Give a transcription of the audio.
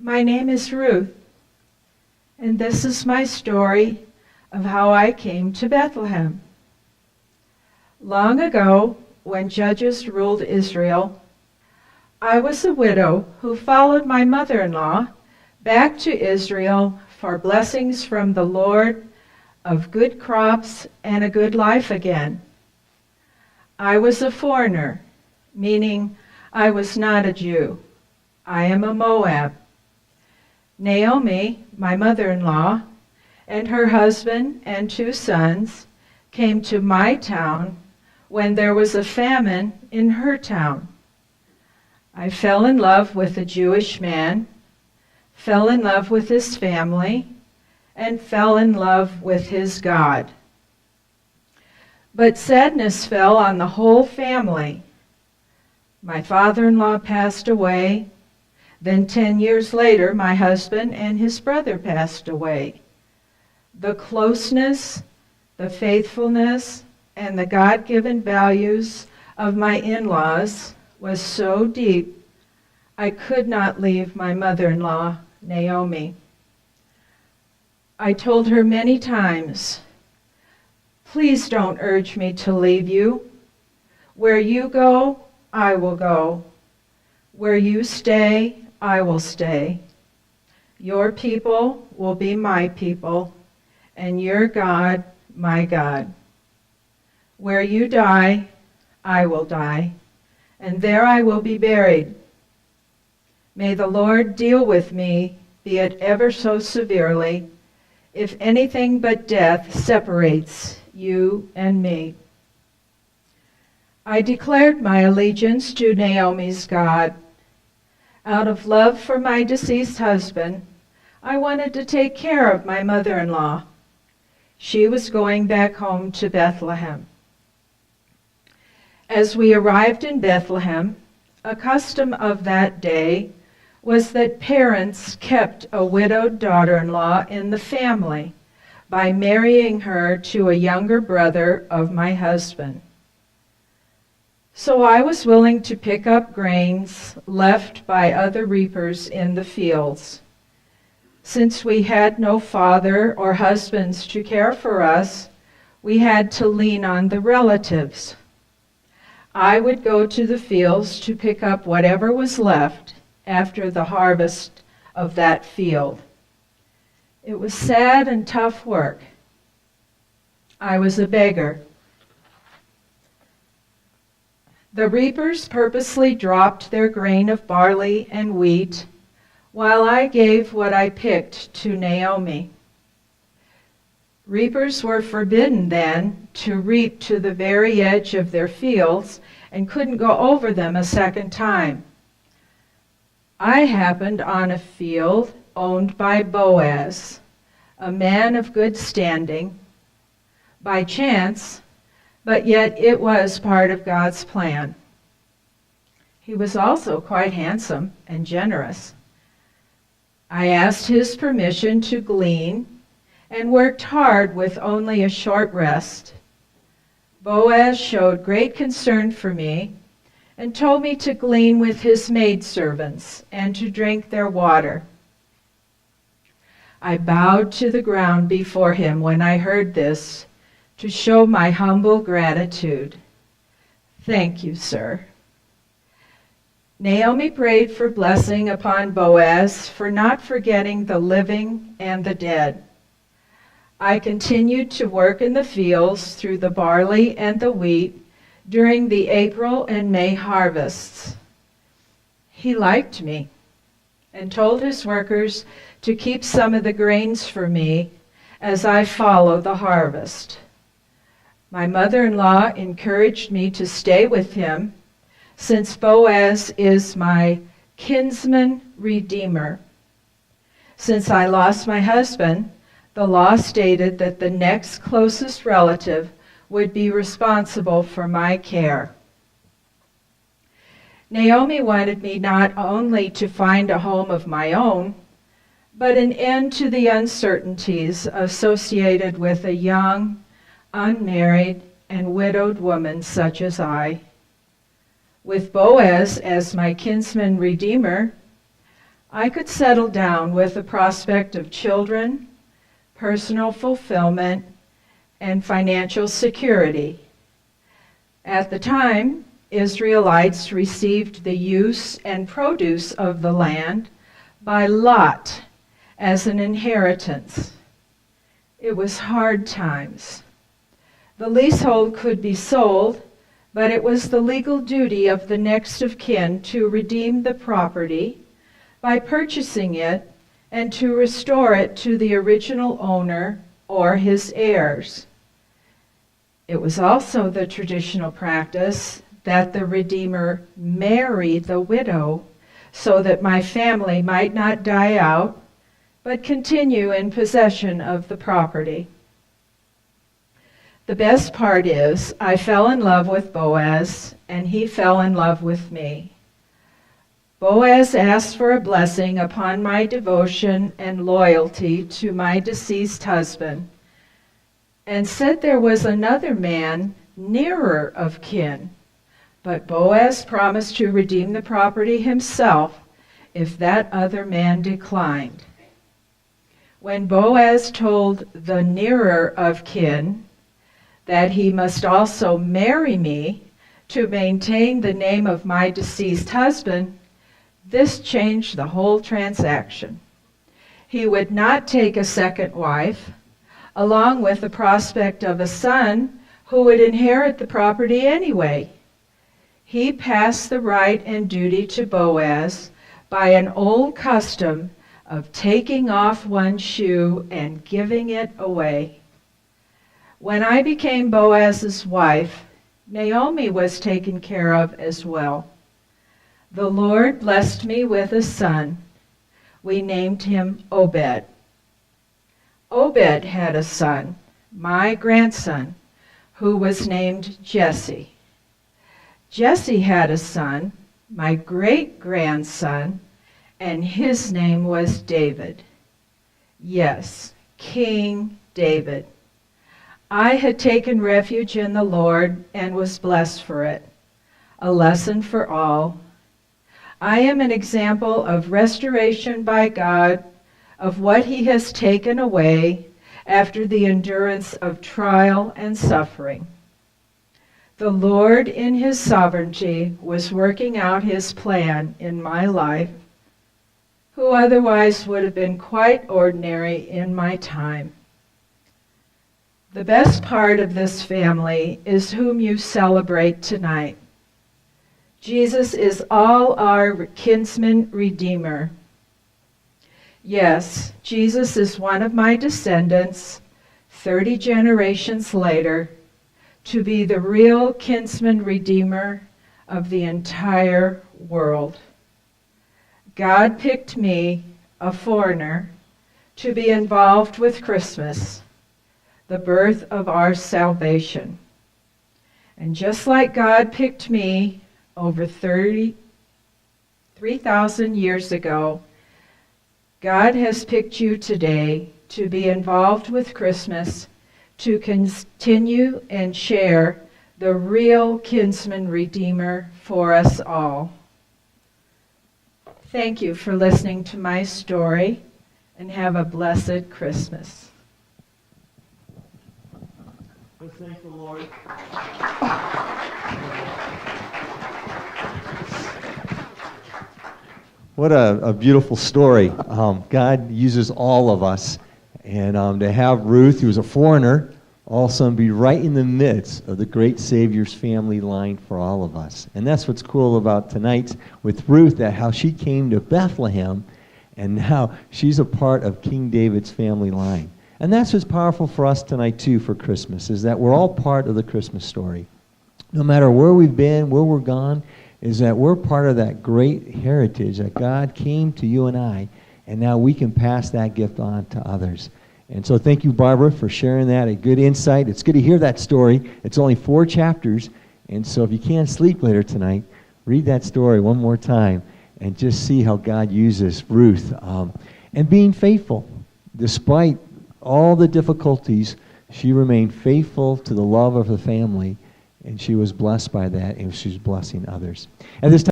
My name is Ruth, and this is my story of how I came to Bethlehem. Long ago, when judges ruled Israel, I was a widow who followed my mother-in-law back to Israel for blessings from the Lord of good crops and a good life again. I was a foreigner, meaning I was not a Jew. I am a Moab. Naomi, my mother-in-law, and her husband and 2 sons came to my town when there was a famine in her town. I fell in love with a Jewish man, fell in love with his family, and fell in love with his God. But sadness fell on the whole family. My father-in-law passed away. Then 10 years later, my husband and his brother passed away. The closeness, the faithfulness, and the God-given values of my in-laws was so deep, I could not leave my mother-in-law, Naomi. I told her many times, "Please don't urge me to leave you. Where you go, I will go. Where you stay, I will stay. Your people will be my people, and your God, my God. Where you die, I will die, and there I will be buried. May the Lord deal with me, be it ever so severely, if anything but death separates you and me." I declared my allegiance to Naomi's God. Out of love for my deceased husband, I wanted to take care of my mother-in-law. She was going back home to Bethlehem. As we arrived in Bethlehem, a custom of that day was that parents kept a widowed daughter-in-law in the family by marrying her to a younger brother of my husband. So I was willing to pick up grains left by other reapers in the fields. Since we had no father or husbands to care for us, we had to lean on the relatives. I would go to the fields to pick up whatever was left after the harvest of that field. It was sad and tough work. I was a beggar. The reapers purposely dropped their grain of barley and wheat, while I gave what I picked to Naomi. Reapers were forbidden then to reap to the very edge of their fields and couldn't go over them a second time. I happened on a field owned by Boaz, a man of good standing, by chance, but yet it was part of God's plan. He was also quite handsome and generous. I asked his permission to glean and worked hard with only a short rest. Boaz showed great concern for me and told me to glean with his maidservants and to drink their water. I bowed to the ground before him when I heard this, to show my humble gratitude. "Thank you, sir." Naomi prayed for blessing upon Boaz for not forgetting the living and the dead. I continued to work in the fields through the barley and the wheat during the April and May harvests. He liked me and told his workers to keep some of the grains for me as I follow the harvest. My mother-in-law encouraged me to stay with him, since Boaz is my kinsman redeemer. Since I lost my husband, the law stated that the next closest relative would be responsible for my care. Naomi wanted me not only to find a home of my own, but an end to the uncertainties associated with a young, unmarried, and widowed woman such as I. With Boaz as my kinsman redeemer, I could settle down with the prospect of children, personal fulfillment, and financial security. At the time, Israelites received the use and produce of the land by lot as an inheritance. It was hard times. The leasehold could be sold, but it was the legal duty of the next of kin to redeem the property by purchasing it and to restore it to the original owner or his heirs. It was also the traditional practice that the Redeemer marry the widow so that my family might not die out, but continue in possession of the property. The best part is I fell in love with Boaz, and he fell in love with me. Boaz asked for a blessing upon my devotion and loyalty to my deceased husband, and said there was another man nearer of kin, but Boaz promised to redeem the property himself if that other man declined. When Boaz told the nearer of kin that he must also marry me to maintain the name of my deceased husband, this changed the whole transaction. He would not take a second wife, along with the prospect of a son who would inherit the property anyway. He passed the right and duty to Boaz by an old custom of taking off one shoe and giving it away. When I became Boaz's wife, Naomi was taken care of as well. The Lord blessed me with a son. We named him Obed. Obed had a son, my grandson, who was named Jesse. Jesse had a son, my great-grandson, and his name was David. Yes, King David. I had taken refuge in the Lord and was blessed for it, a lesson for all. I am an example of restoration by God of what he has taken away after the endurance of trial and suffering. The Lord, in his sovereignty, was working out his plan in my life, who otherwise would have been quite ordinary in my time. The best part of this family is whom you celebrate tonight. Jesus is all our kinsman redeemer. Yes, Jesus is one of my descendants, 30 generations later, to be the real kinsman redeemer of the entire world. God picked me, a foreigner, to be involved with Christmas, the birth of our salvation. And just like God picked me over 3,000 years ago, God has picked you today to be involved with Christmas, to continue and share the real kinsman redeemer for us all. Thank you for listening to my story, and have a blessed Christmas. Let's thank the Lord. What a beautiful story. God uses all of us. And to have Ruth, who was a foreigner, also be right in the midst of the great Savior's family line for all of us. And that's what's cool about tonight with Ruth, that how she came to Bethlehem, and now she's a part of King David's family line. And that's what's powerful for us tonight, too, for Christmas, is that we're all part of the Christmas story. No matter where we've been, where we're gone, is that we're part of that great heritage that God came to you and I, and now we can pass that gift on to others. And so thank you, Barbara, for sharing that. A good insight. It's good to hear that story. It's only 4 chapters, and so if you can't sleep later tonight, read that story one more time and just see how God uses Ruth. And being faithful. Despite all the difficulties, she remained faithful to the love of the family, and she was blessed by that, and she was blessing others. At this time,